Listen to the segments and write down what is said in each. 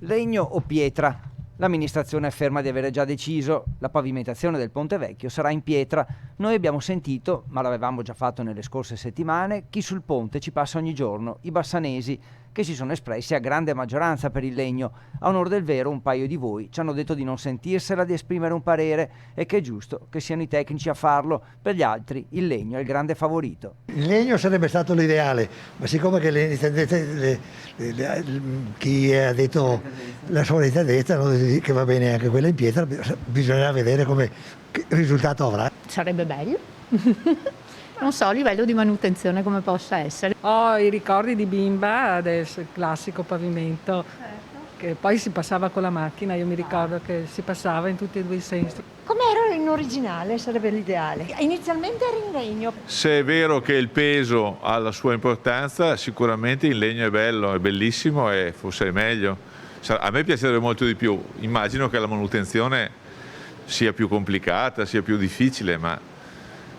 Legno o pietra? L'amministrazione afferma di avere già deciso. La pavimentazione del Ponte Vecchio sarà in pietra. Noi abbiamo sentito, ma l'avevamo già fatto nelle scorse settimane, chi sul ponte ci passa ogni giorno, i bassanesi, che si sono espressi a grande maggioranza per il legno. A onor del vero, un paio di voi ci hanno detto di non sentirsela di esprimere un parere e che è giusto che siano i tecnici a farlo. Per gli altri il legno è il grande favorito. Il legno sarebbe stato l'ideale, ma siccome che chi ha detto la sua intendezza che va bene anche quella in pietra, bisognerà vedere che risultato avrà. Sarebbe bello. Non so a livello di manutenzione come possa essere. Ho i ricordi di bimba del classico pavimento, che poi si passava con la macchina, io mi ricordo che si passava in tutti e due i sensi. Come era in originale sarebbe l'ideale. Inizialmente era in legno. Se è vero che il peso ha la sua importanza, sicuramente in legno è bello, è bellissimo e forse è meglio. A me piacerebbe molto di più, immagino che la manutenzione sia più complicata, sia più difficile,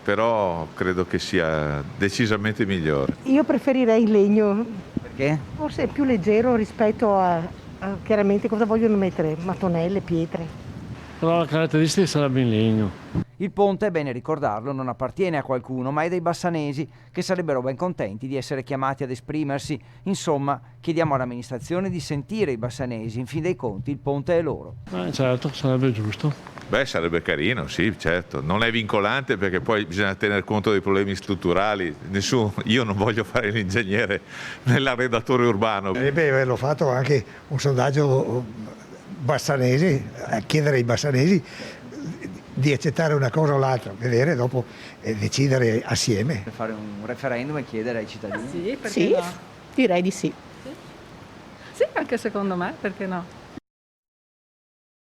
però credo che sia decisamente migliore. Io preferirei il legno. Perché? Forse è più leggero rispetto a chiaramente cosa vogliono mettere, mattonelle, pietre. Però la caratteristica sarebbe in legno. Il ponte, è bene ricordarlo, non appartiene a qualcuno, ma è dei bassanesi, che sarebbero ben contenti di essere chiamati ad esprimersi. Insomma, chiediamo all'amministrazione di sentire i bassanesi, in fin dei conti il ponte è loro. Certo, sarebbe giusto. Sarebbe carino, sì, certo. Non è vincolante perché poi bisogna tener conto dei problemi strutturali. Io non voglio fare l'ingegnere nell'arredatore urbano. Sarebbe averlo fatto anche un sondaggio bassanesi, a chiedere ai bassanesi di accettare una cosa o l'altra, vedere dopo decidere assieme. Per fare un referendum e chiedere ai cittadini? Sì, perché Sì, no? direi di sì. Sì, anche secondo me, perché no?